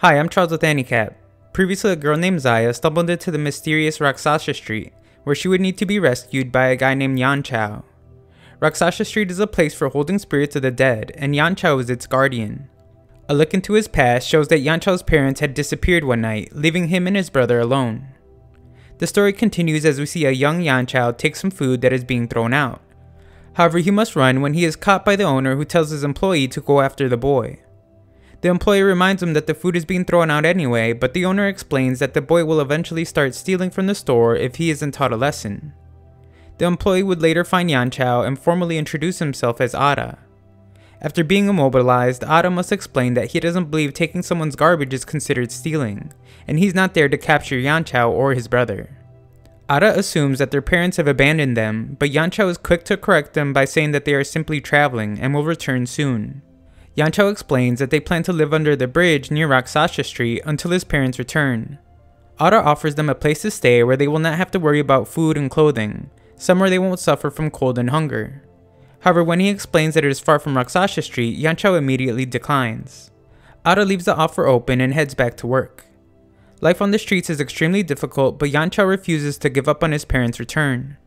Hi, I'm Charles with AniCap. Previously, a girl named Zaya stumbled into the mysterious RAK5HA Street, where she would need to be rescued by a guy named Yanchao. RAK5HA Street is a place for holding spirits of the dead, and Yanchao is its guardian. A look into his past shows that Yanchao's parents had disappeared one night, leaving him and his brother alone. The story continues as we see a young Yanchao take some food that is being thrown out. However, he must run when he is caught by the owner, who tells his employee to go after the boy. The employee reminds him that the food is being thrown out anyway, but the owner explains that the boy will eventually start stealing from the store if he isn't taught a lesson. The employee would later find Yanchao and formally introduce himself as Ara. After being immobilized, Ara must explain that he doesn't believe taking someone's garbage is considered stealing, and he's not there to capture Yanchao or his brother. Ara assumes that their parents have abandoned them, but Yanchao is quick to correct them by saying that they are simply traveling and will return soon. Yanchao explains that they plan to live under the bridge near RAK5HA Street until his parents return. Ara offers them a place to stay where they will not have to worry about food and clothing, somewhere they won't suffer from cold and hunger. However, when he explains that it is far from RAK5HA Street, Yanchao immediately declines. Ara leaves the offer open and heads back to work. Life on the streets is extremely difficult, but Yanchao refuses to give up on his parents' return.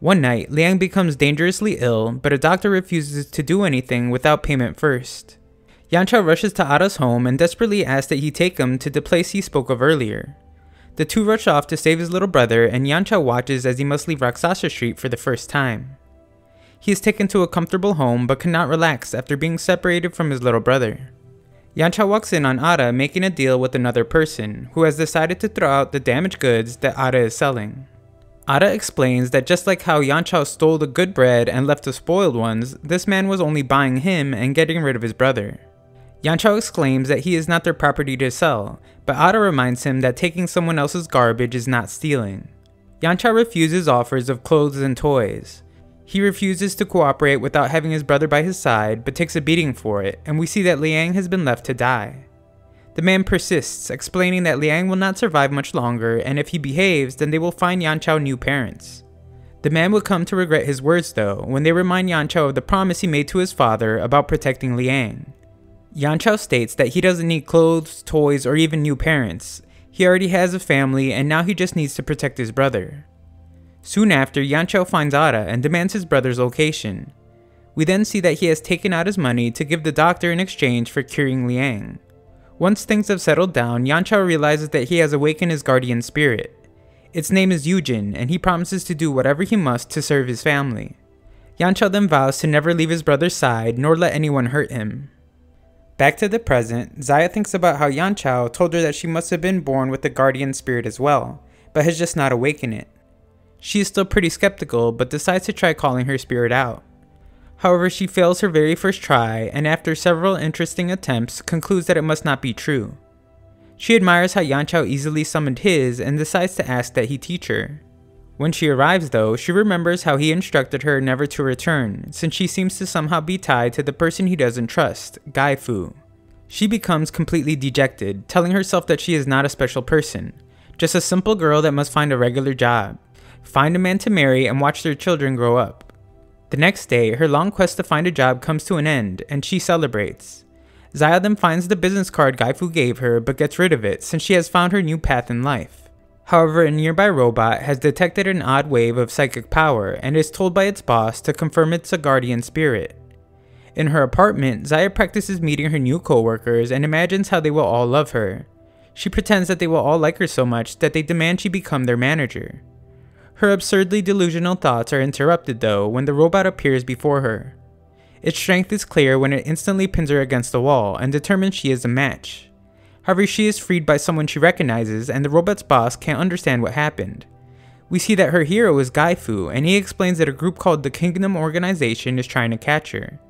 One night, Liang becomes dangerously ill, but a doctor refuses to do anything without payment first. Yanchao rushes to Ara's home and desperately asks that he take him to the place he spoke of earlier. The two rush off to save his little brother, and Yanchao watches as he must leave RAK5HA Street for the first time. He is taken to a comfortable home but cannot relax after being separated from his little brother. Yanchao walks in on Ara making a deal with another person, who has decided to throw out the damaged goods that Ara is selling. Ara explains that just like how Yanchao stole the good bread and left the spoiled ones, this man was only buying him and getting rid of his brother. Yanchao exclaims that he is not their property to sell, but Ara reminds him that taking someone else's garbage is not stealing. Yanchao refuses offers of clothes and toys. He refuses to cooperate without having his brother by his side, but takes a beating for it, and we see that Liang has been left to die. The man persists, explaining that Liang will not survive much longer, and if he behaves, then they will find Yanchao new parents. The man would come to regret his words though, when they remind Yanchao of the promise he made to his father about protecting Liang. Yanchao states that he doesn't need clothes, toys, or even new parents. He already has a family, and now he just needs to protect his brother. Soon after, Yanchao finds Ara and demands his brother's location. We then see that he has taken out his money to give the doctor in exchange for curing Liang. Once things have settled down, Yanchao realizes that he has awakened his guardian spirit. Its name is Yujin, and he promises to do whatever he must to serve his family. Yanchao then vows to never leave his brother's side, nor let anyone hurt him. Back to the present, Zaya thinks about how Yanchao told her that she must have been born with the guardian spirit as well, but has just not awakened it. She is still pretty skeptical, but decides to try calling her spirit out. However, she fails her very first try, and after several interesting attempts, concludes that it must not be true. She admires how Yanchao easily summoned his, and decides to ask that he teach her. When she arrives though, she remembers how he instructed her never to return, since she seems to somehow be tied to the person he doesn't trust, Gaifu. She becomes completely dejected, telling herself that she is not a special person, just a simple girl that must find a regular job, find a man to marry, and watch their children grow up. The next day, her long quest to find a job comes to an end, and she celebrates. Zaya then finds the business card Gaifu gave her, but gets rid of it since she has found her new path in life. However, a nearby robot has detected an odd wave of psychic power, and is told by its boss to confirm it's a guardian spirit. In her apartment, Zaya practices meeting her new co-workers and imagines how they will all love her. She pretends that they will all like her so much that they demand she become their manager. Her absurdly delusional thoughts are interrupted though when the robot appears before her. Its strength is clear when it instantly pins her against the wall and determines she is a match. However, she is freed by someone she recognizes, and the robot's boss can't understand what happened. We see that her hero is Gaifu, and he explains that a group called the Kingdom Organization is trying to catch her.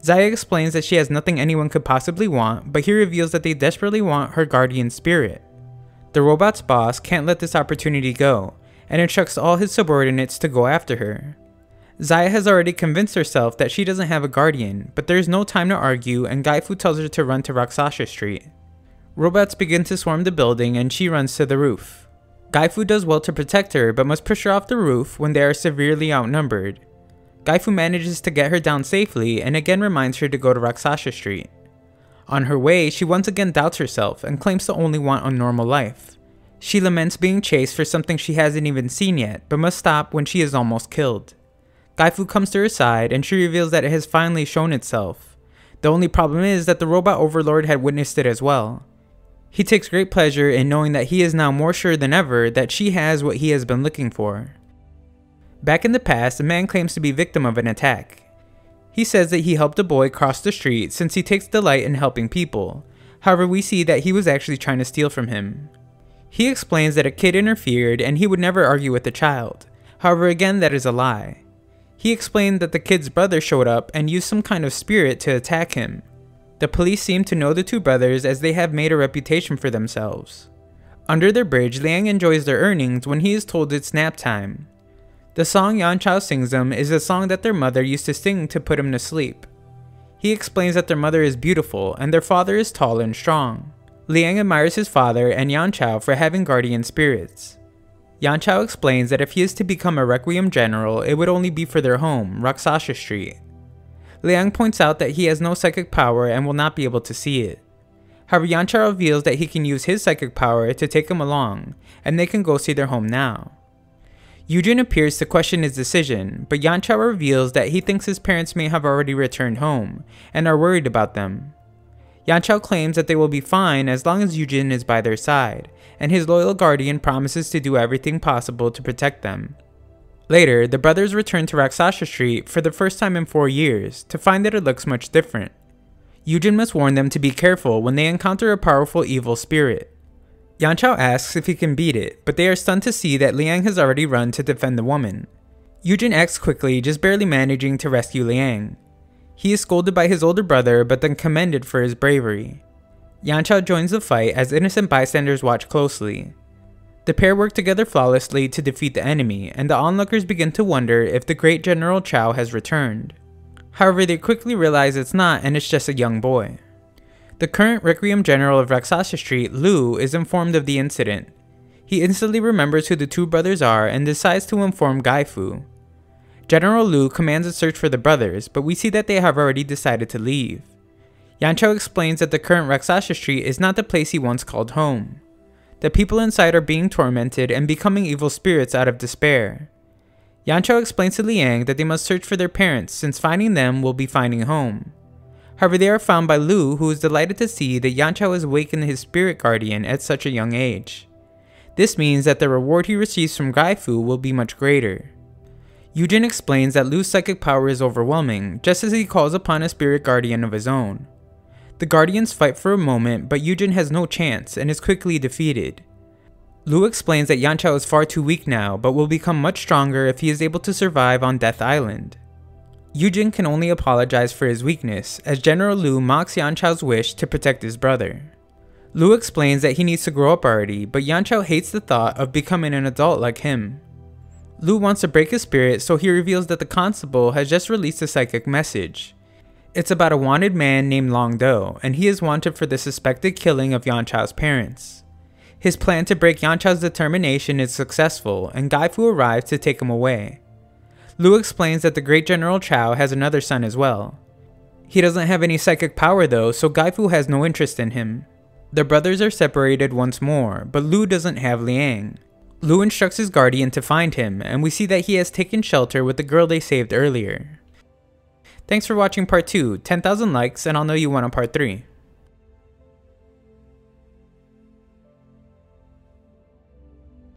Zaya explains that she has nothing anyone could possibly want, but he reveals that they desperately want her guardian spirit. The robot's boss can't let this opportunity go, and instructs all his subordinates to go after her. Zaya has already convinced herself that she doesn't have a guardian, but there is no time to argue, and Gaifu tells her to run to RAK5HA Street. Robots begin to swarm the building, and she runs to the roof. Gaifu does well to protect her, but must push her off the roof when they are severely outnumbered. Gaifu manages to get her down safely, and again reminds her to go to RAK5HA Street. On her way, she once again doubts herself and claims to only want a normal life. She laments being chased for something she hasn't even seen yet, but must stop when she is almost killed. Gaifu comes to her side and she reveals that it has finally shown itself. The only problem is that the robot overlord had witnessed it as well. He takes great pleasure in knowing that he is now more sure than ever that she has what he has been looking for. Back in the past, a man claims to be victim of an attack. He says that he helped a boy cross the street since he takes delight in helping people. However, we see that he was actually trying to steal from him. He explains that a kid interfered and he would never argue with the child. However, again, that is a lie. He explained that the kid's brother showed up and used some kind of spirit to attack him. The police seem to know the two brothers as they have made a reputation for themselves. Under their bridge, Liang enjoys their earnings when he is told it's nap time. The song Yan Chao sings them is a song that their mother used to sing to put him to sleep. He explains that their mother is beautiful and their father is tall and strong. Liang admires his father and Yan Chao for having guardian spirits. Yan Chao explains that if he is to become a Requiem General, it would only be for their home, RAK5HA Street. Liang points out that he has no psychic power and will not be able to see it. However, Yan Chao reveals that he can use his psychic power to take him along, and they can go see their home now. Yujin appears to question his decision, but Yan Chao reveals that he thinks his parents may have already returned home, and are worried about them. Yan Chao claims that they will be fine as long as Yujin is by their side, and his loyal guardian promises to do everything possible to protect them. Later, the brothers return to RAK5HA Street for the first time in 4 years, to find that it looks much different. Yujin must warn them to be careful when they encounter a powerful evil spirit. Yan Chao asks if he can beat it, but they are stunned to see that Liang has already run to defend the woman. Yujin acts quickly, just barely managing to rescue Liang. He is scolded by his older brother, but then commended for his bravery. Yan Chao joins the fight as innocent bystanders watch closely. The pair work together flawlessly to defeat the enemy, and the onlookers begin to wonder if the great General Chao has returned. However, they quickly realize it's not and it's just a young boy. The current Requiem General of RAK5HA Street, Lu, is informed of the incident. He instantly remembers who the two brothers are and decides to inform Gaifu. General Lu commands a search for the brothers, but we see that they have already decided to leave. Yan Chao explains that the current RAK5HA Street is not the place he once called home. The people inside are being tormented and becoming evil spirits out of despair. Yan Chao explains to Liang that they must search for their parents since finding them will be finding home. However, they are found by Lu, who is delighted to see that Yan Chao has awakened his spirit guardian at such a young age. This means that the reward he receives from Gaifu will be much greater. Yujin explains that Lu's psychic power is overwhelming, just as he calls upon a spirit guardian of his own. The guardians fight for a moment, but Yujin has no chance and is quickly defeated. Lu explains that Yan Chao is far too weak now, but will become much stronger if he is able to survive on Death Island. Yujin can only apologize for his weakness, as General Lu mocks Yan Chao's wish to protect his brother. Lu explains that he needs to grow up already, but Yan Chao hates the thought of becoming an adult like him. Lu wants to break his spirit, so he reveals that the constable has just released a psychic message. It's about a wanted man named Long Do, and he is wanted for the suspected killing of Yan Chao's parents. His plan to break Yan Chao's determination is successful, and Gaifu arrives to take him away. Lu explains that the great General Chao has another son as well. He doesn't have any psychic power though, so Gaifu has no interest in him. The brothers are separated once more, but Lu doesn't have Liang. Lu instructs his guardian to find him, and we see that he has taken shelter with the girl they saved earlier. Thanks for watching part 2, 10,000 likes and I'll know you want a part 3.